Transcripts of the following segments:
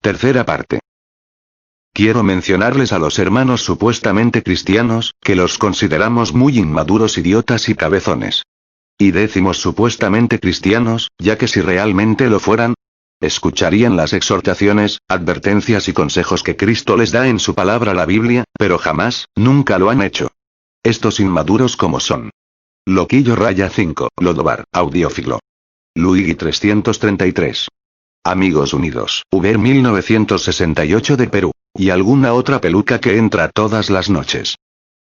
Tercera parte. Quiero mencionarles a los hermanos supuestamente cristianos, que los consideramos muy inmaduros, idiotas y cabezones. Y decimos supuestamente cristianos, ya que si realmente lo fueran, escucharían las exhortaciones, advertencias y consejos que Cristo les da en su palabra la Biblia, pero jamás, nunca lo han hecho. Estos inmaduros como son. Loquillo raya 5, Lodobar, audiófilo. Luigi 333. Amigos Unidos, Uber 1968 de Perú. Y alguna otra peluca que entra todas las noches.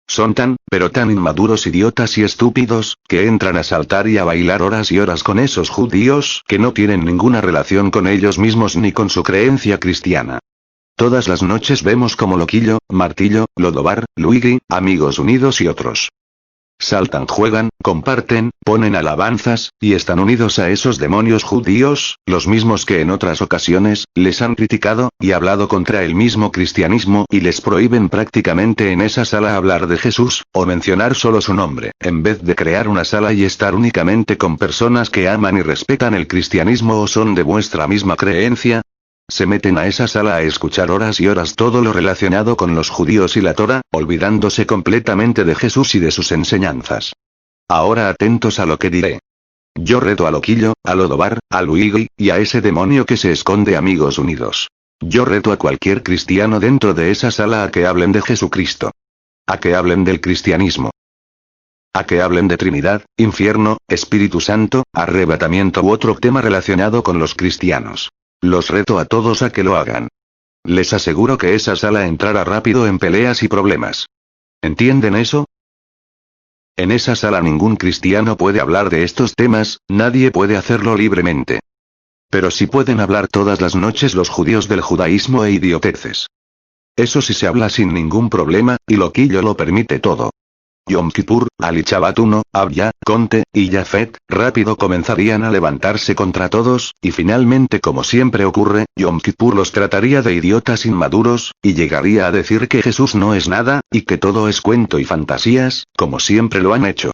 Son tan, pero tan inmaduros, idiotas y estúpidos, que entran a saltar y a bailar horas y horas con esos judíos que no tienen ninguna relación con ellos mismos ni con su creencia cristiana. Todas las noches vemos como Loquillo, Martillo, Lodobar, Luigi, Amigos Unidos y otros. Saltan, juegan, comparten, ponen alabanzas, y están unidos a esos demonios judíos, los mismos que en otras ocasiones, les han criticado, y hablado contra el mismo cristianismo y les prohíben prácticamente en esa sala hablar de Jesús, o mencionar solo su nombre, en vez de crear una sala y estar únicamente con personas que aman y respetan el cristianismo o son de vuestra misma creencia. Se meten a esa sala a escuchar horas y horas todo lo relacionado con los judíos y la Torá, olvidándose completamente de Jesús y de sus enseñanzas. Ahora atentos a lo que diré. Yo reto a Loquillo, a Lodobar, a Luigi, y a ese demonio que se esconde, Amigos Unidos. Yo reto a cualquier cristiano dentro de esa sala a que hablen de Jesucristo. A que hablen del cristianismo. A que hablen de Trinidad, infierno, Espíritu Santo, arrebatamiento u otro tema relacionado con los cristianos. Los reto a todos a que lo hagan. Les aseguro que esa sala entrará rápido en peleas y problemas. ¿Entienden eso? En esa sala ningún cristiano puede hablar de estos temas, nadie puede hacerlo libremente. Pero sí pueden hablar todas las noches los judíos del judaísmo e idioteces. Eso sí se habla sin ningún problema, y Loquillo lo permite todo. Yom Kippur, Ali Shabbat 1, Abya, Conte, y Jafet, rápido comenzarían a levantarse contra todos, y finalmente, como siempre ocurre, Yom Kippur los trataría de idiotas inmaduros, y llegaría a decir que Jesús no es nada, y que todo es cuento y fantasías, como siempre lo han hecho.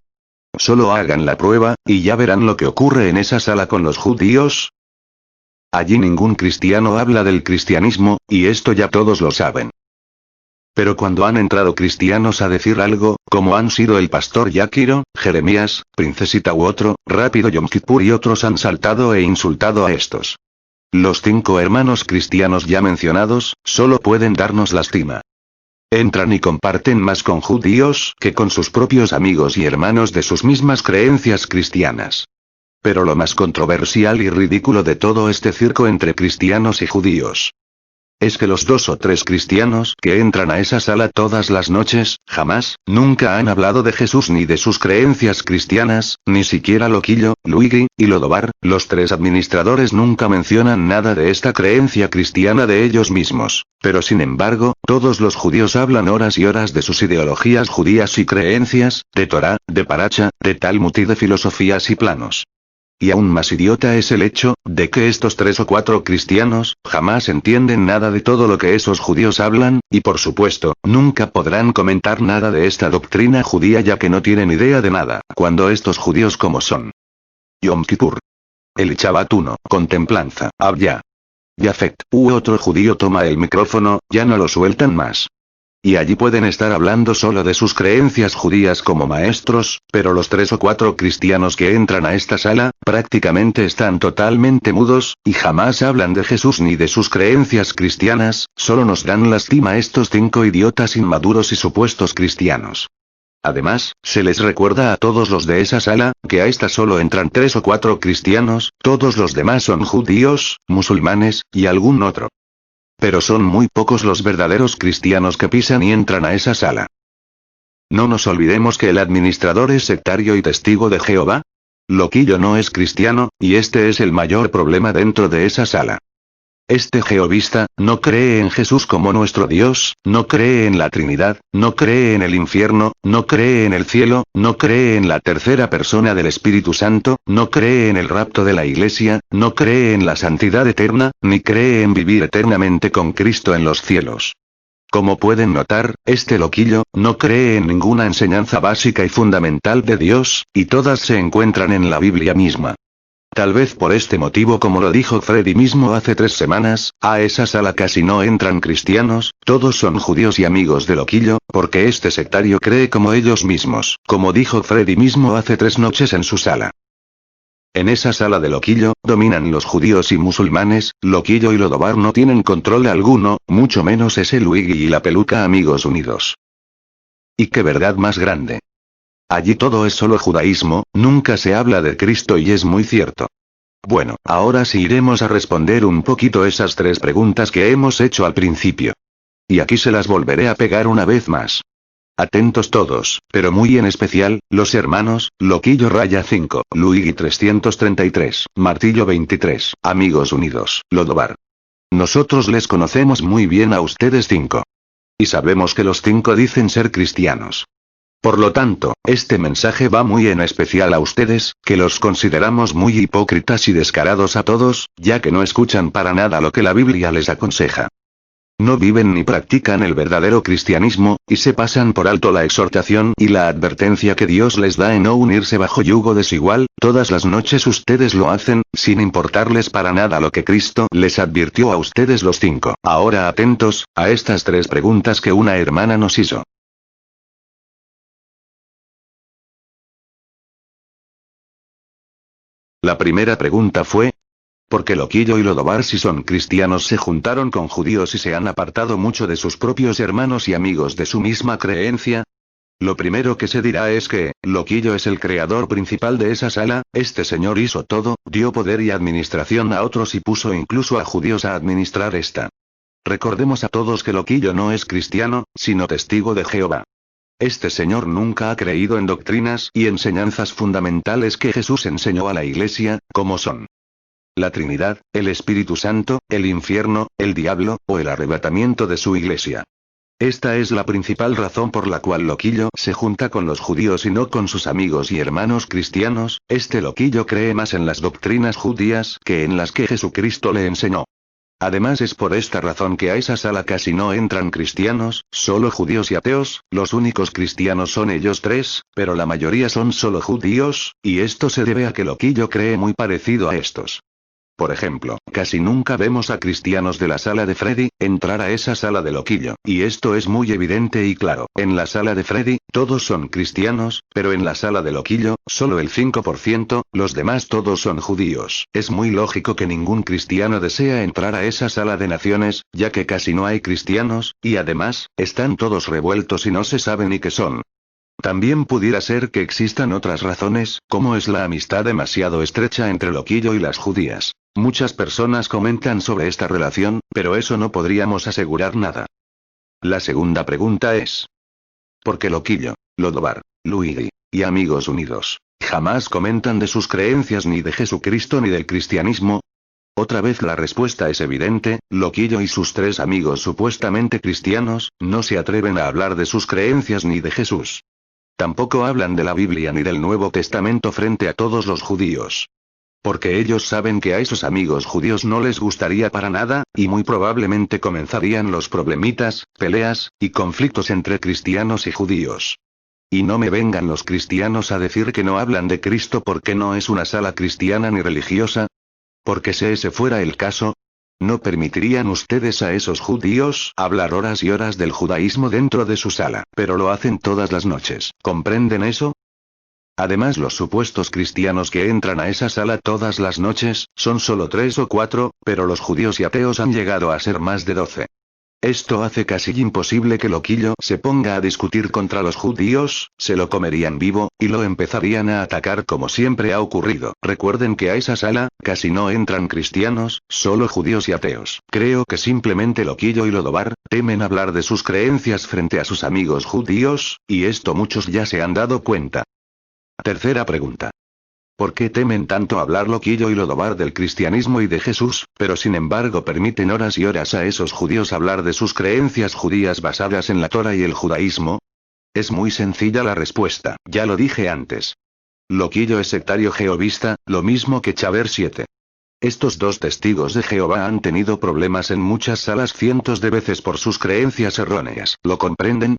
Solo hagan la prueba, y ya verán lo que ocurre en esa sala con los judíos. Allí ningún cristiano habla del cristianismo, y esto ya todos lo saben. Pero cuando han entrado cristianos a decir algo, como han sido el pastor Yakiro, Jeremías, Princesita u otro, rápido Yom Kippur y otros han saltado e insultado a estos. Los 5 hermanos cristianos ya mencionados, solo pueden darnos lástima. Entran y comparten más con judíos que con sus propios amigos y hermanos de sus mismas creencias cristianas. Pero lo más controversial y ridículo de todo este circo entre cristianos y judíos es que los 2 o 3 cristianos que entran a esa sala todas las noches, jamás, nunca han hablado de Jesús ni de sus creencias cristianas, ni siquiera Loquillo, Luigi, y Lodobar, los 3 administradores nunca mencionan nada de esta creencia cristiana de ellos mismos, pero sin embargo, todos los judíos hablan horas y horas de sus ideologías judías y creencias, de Torá, de Paracha, de Talmud y de filosofías y planos. Y aún más idiota es el hecho, de que estos 3 o 4 cristianos, jamás entienden nada de todo lo que esos judíos hablan, y por supuesto, nunca podrán comentar nada de esta doctrina judía ya que no tienen idea de nada, cuando estos judíos como son Yom Kippur, el Shabbat 1, Contemplanza, Abya, Jafet, u otro judío toma el micrófono, ya no lo sueltan más. Y allí pueden estar hablando solo de sus creencias judías como maestros, pero los 3 o 4 cristianos que entran a esta sala, prácticamente están totalmente mudos, y jamás hablan de Jesús ni de sus creencias cristianas, solo nos dan lástima estos 5 idiotas inmaduros y supuestos cristianos. Además, se les recuerda a todos los de esa sala, que a esta solo entran 3 o 4 cristianos, todos los demás son judíos, musulmanes, y algún otro. Pero son muy pocos los verdaderos cristianos que pisan y entran a esa sala. No nos olvidemos que el administrador es sectario y testigo de Jehová. Loquillo no es cristiano, y este es el mayor problema dentro de esa sala. Este jehovista, no cree en Jesús como nuestro Dios, no cree en la Trinidad, no cree en el infierno, no cree en el cielo, no cree en la tercera persona del Espíritu Santo, no cree en el rapto de la Iglesia, no cree en la santidad eterna, ni cree en vivir eternamente con Cristo en los cielos. Como pueden notar, este loquillo, no cree en ninguna enseñanza básica y fundamental de Dios, y todas se encuentran en la Biblia misma. Tal vez por este motivo, como lo dijo Freddy mismo hace 3 semanas, a esa sala casi no entran cristianos, todos son judíos y amigos de Loquillo, porque este sectario cree como ellos mismos, como dijo Freddy mismo hace 3 noches en su sala. En esa sala de Loquillo, dominan los judíos y musulmanes, Loquillo y Lodobar no tienen control alguno, mucho menos ese Luigi y la peluca amigos unidos. Y qué verdad más grande. Allí todo es solo judaísmo, nunca se habla de Cristo y es muy cierto. Bueno, ahora sí iremos a responder un poquito esas 3 preguntas que hemos hecho al principio. Y aquí se las volveré a pegar una vez más. Atentos todos, pero muy en especial, los hermanos, Loquillo raya 5, Luigi 333, Martillo 23, Amigos Unidos, Lodobar. Nosotros les conocemos muy bien a ustedes 5. Y sabemos que los 5 dicen ser cristianos. Por lo tanto, este mensaje va muy en especial a ustedes, que los consideramos muy hipócritas y descarados a todos, ya que no escuchan para nada lo que la Biblia les aconseja. No viven ni practican el verdadero cristianismo, y se pasan por alto la exhortación y la advertencia que Dios les da en no unirse bajo yugo desigual, todas las noches ustedes lo hacen, sin importarles para nada lo que Cristo les advirtió a ustedes los 5. Ahora atentos, a estas 3 preguntas que una hermana nos hizo. La primera pregunta fue, ¿por qué Loquillo y Lodobar, si son cristianos, se juntaron con judíos y se han apartado mucho de sus propios hermanos y amigos de su misma creencia? Lo primero que se dirá es que, Loquillo es el creador principal de esa sala, este señor hizo todo, dio poder y administración a otros y puso incluso a judíos a administrar esta. Recordemos a todos que Loquillo no es cristiano, sino testigo de Jehová. Este señor nunca ha creído en doctrinas y enseñanzas fundamentales que Jesús enseñó a la iglesia, como son la Trinidad, el Espíritu Santo, el infierno, el diablo, o el arrebatamiento de su iglesia. Esta es la principal razón por la cual Loquillo se junta con los judíos y no con sus amigos y hermanos cristianos. Este Loquillo cree más en las doctrinas judías que en las que Jesucristo le enseñó. Además es por esta razón que a esa sala casi no entran cristianos, solo judíos y ateos, los únicos cristianos son ellos 3, pero la mayoría son solo judíos, y esto se debe a que Loquillo cree muy parecido a estos. Por ejemplo, casi nunca vemos a cristianos de la sala de Freddy entrar a esa sala de Loquillo, y esto es muy evidente y claro. En la sala de Freddy, todos son cristianos, pero en la sala de Loquillo, solo el 5%, los demás todos son judíos. Es muy lógico que ningún cristiano desea entrar a esa sala de naciones, ya que casi no hay cristianos, y además, están todos revueltos y no se sabe ni qué son. También pudiera ser que existan otras razones, como es la amistad demasiado estrecha entre Loquillo y las judías. Muchas personas comentan sobre esta relación, pero eso no podríamos asegurar nada. La segunda pregunta es: ¿por qué Loquillo, Lodobar, Luigi y Amigos Unidos jamás comentan de sus creencias ni de Jesucristo ni del cristianismo? Otra vez la respuesta es evidente, Loquillo y sus 3 amigos supuestamente cristianos, no se atreven a hablar de sus creencias ni de Jesús. Tampoco hablan de la Biblia ni del Nuevo Testamento frente a todos los judíos. Porque ellos saben que a esos amigos judíos no les gustaría para nada, y muy probablemente comenzarían los problemitas, peleas, y conflictos entre cristianos y judíos. Y no me vengan los cristianos a decir que no hablan de Cristo porque no es una sala cristiana ni religiosa. Porque si ese fuera el caso, ¿no permitirían ustedes a esos judíos hablar horas y horas del judaísmo dentro de su sala? Pero lo hacen todas las noches, ¿comprenden eso? Además, los supuestos cristianos que entran a esa sala todas las noches, son solo 3 o 4, pero los judíos y ateos han llegado a ser más de 12. Esto hace casi imposible que Loquillo se ponga a discutir contra los judíos, se lo comerían vivo, y lo empezarían a atacar como siempre ha ocurrido. Recuerden que a esa sala, casi no entran cristianos, solo judíos y ateos. Creo que simplemente Loquillo y Lodobar temen hablar de sus creencias frente a sus amigos judíos, y esto muchos ya se han dado cuenta. Tercera pregunta. ¿Por qué temen tanto hablar Loquillo y Lodobar del cristianismo y de Jesús, pero sin embargo permiten horas y horas a esos judíos hablar de sus creencias judías basadas en la Torá y el judaísmo? Es muy sencilla la respuesta, ya lo dije antes. Loquillo es sectario jehovista, lo mismo que Chaver 7. Estos 2 testigos de Jehová han tenido problemas en muchas salas cientos de veces por sus creencias erróneas, ¿lo comprenden?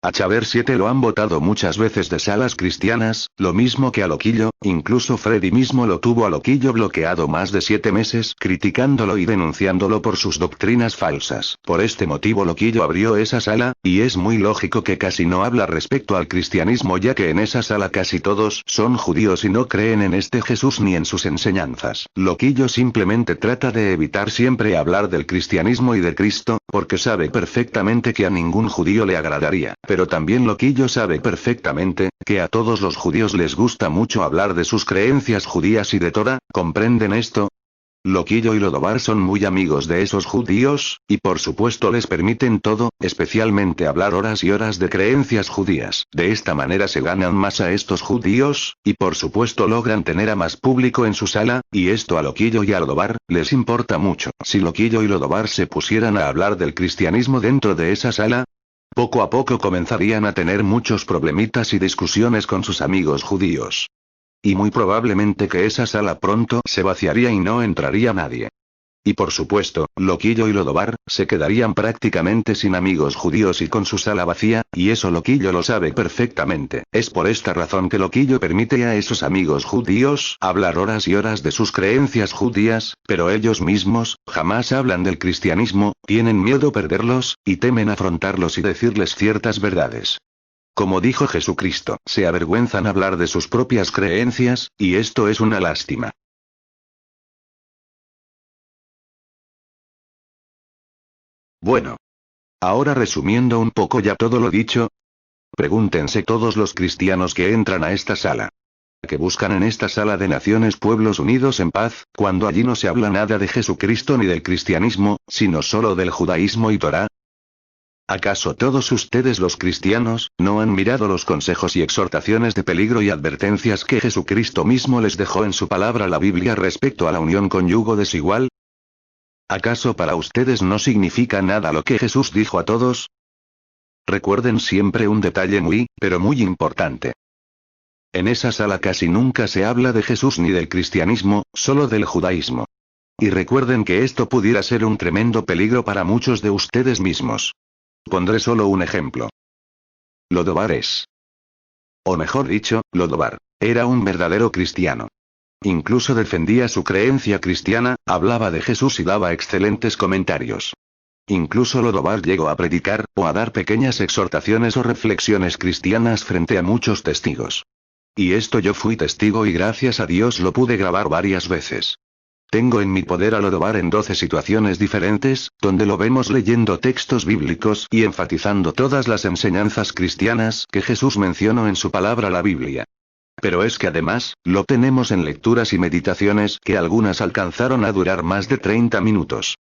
A Xaver 7 lo han votado muchas veces de salas cristianas, lo mismo que a Loquillo, incluso Freddy mismo lo tuvo a Loquillo bloqueado más de 7 meses criticándolo y denunciándolo por sus doctrinas falsas. Por este motivo Loquillo abrió esa sala, y es muy lógico que casi no habla respecto al cristianismo ya que en esa sala casi todos son judíos y no creen en este Jesús ni en sus enseñanzas. Loquillo simplemente trata de evitar siempre hablar del cristianismo y de Cristo, porque sabe perfectamente que a ningún judío le agradaría. Pero también Loquillo sabe perfectamente, que a todos los judíos les gusta mucho hablar de sus creencias judías y de Torá, ¿comprenden esto? Loquillo y Lodobar son muy amigos de esos judíos, y por supuesto les permiten todo, especialmente hablar horas y horas de creencias judías. De esta manera se ganan más a estos judíos, y por supuesto logran tener a más público en su sala, y esto a Loquillo y a Lodobar, les importa mucho. Si Loquillo y Lodobar se pusieran a hablar del cristianismo dentro de esa sala, poco a poco comenzarían a tener muchos problemitas y discusiones con sus amigos judíos. Y muy probablemente que esa sala pronto se vaciaría y no entraría nadie. Y por supuesto, Loquillo y Lodobar se quedarían prácticamente sin amigos judíos y con su sala vacía, y eso Loquillo lo sabe perfectamente. Es por esta razón que Loquillo permite a esos amigos judíos hablar horas y horas de sus creencias judías, pero ellos mismos jamás hablan del cristianismo, tienen miedo perderlos, y temen afrontarlos y decirles ciertas verdades. Como dijo Jesucristo, se avergüenzan hablar de sus propias creencias, y esto es una lástima. Bueno. Ahora resumiendo un poco ya todo lo dicho. Pregúntense todos los cristianos que entran a esta sala. ¿Qué buscan en esta sala de naciones pueblos unidos en paz, cuando allí no se habla nada de Jesucristo ni del cristianismo, sino solo del judaísmo y Torá? ¿Acaso todos ustedes los cristianos, no han mirado los consejos y exhortaciones de peligro y advertencias que Jesucristo mismo les dejó en su palabra la Biblia respecto a la unión con yugo desigual? ¿Acaso para ustedes no significa nada lo que Jesús dijo a todos? Recuerden siempre un detalle muy, pero muy importante. En esa sala casi nunca se habla de Jesús ni del cristianismo, solo del judaísmo. Y recuerden que esto pudiera ser un tremendo peligro para muchos de ustedes mismos. Pondré solo un ejemplo. Lodobar o mejor dicho, Lodobar, era un verdadero cristiano. Incluso defendía su creencia cristiana, hablaba de Jesús y daba excelentes comentarios. Incluso Lodobar llegó a predicar, o a dar pequeñas exhortaciones o reflexiones cristianas frente a muchos testigos. Y esto yo fui testigo y gracias a Dios lo pude grabar varias veces. Tengo en mi poder a Lodobar en 12 situaciones diferentes, donde lo vemos leyendo textos bíblicos y enfatizando todas las enseñanzas cristianas que Jesús mencionó en su palabra la Biblia. Pero es que además, lo tenemos en lecturas y meditaciones que algunas alcanzaron a durar más de 30 minutos.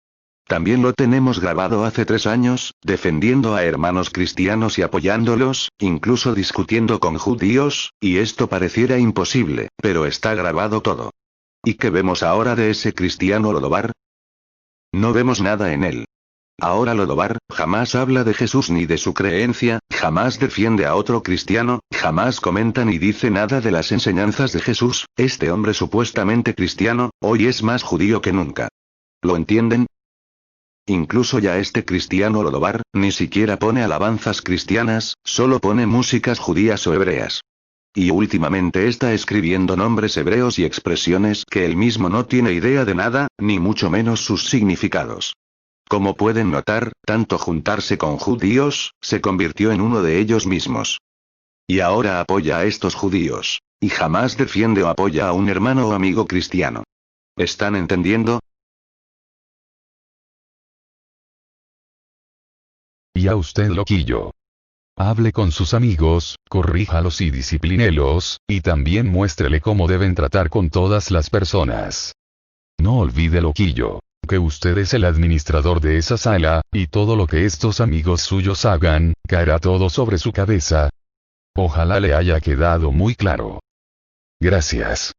También lo tenemos grabado hace 3 años, defendiendo a hermanos cristianos y apoyándolos, incluso discutiendo con judíos, y esto pareciera imposible, pero está grabado todo. ¿Y qué vemos ahora de ese cristiano Lodobar? No vemos nada en él. Ahora Lodobar jamás habla de Jesús ni de su creencia, jamás defiende a otro cristiano, jamás comenta ni dice nada de las enseñanzas de Jesús. Este hombre supuestamente cristiano, hoy es más judío que nunca. ¿Lo entienden? Incluso ya este cristiano Lodobar, ni siquiera pone alabanzas cristianas, solo pone músicas judías o hebreas. Y últimamente está escribiendo nombres hebreos y expresiones que él mismo no tiene idea de nada, ni mucho menos sus significados. Como pueden notar, tanto juntarse con judíos, se convirtió en uno de ellos mismos. Y ahora apoya a estos judíos. Y jamás defiende o apoya a un hermano o amigo cristiano. ¿Están entendiendo? Y a usted loquillo. Hable con sus amigos, corríjalos y disciplínelos, y también muéstrele cómo deben tratar con todas las personas. No olvide loquillo, que usted es el administrador de esa sala, y todo lo que estos amigos suyos hagan, caerá todo sobre su cabeza. Ojalá le haya quedado muy claro. Gracias.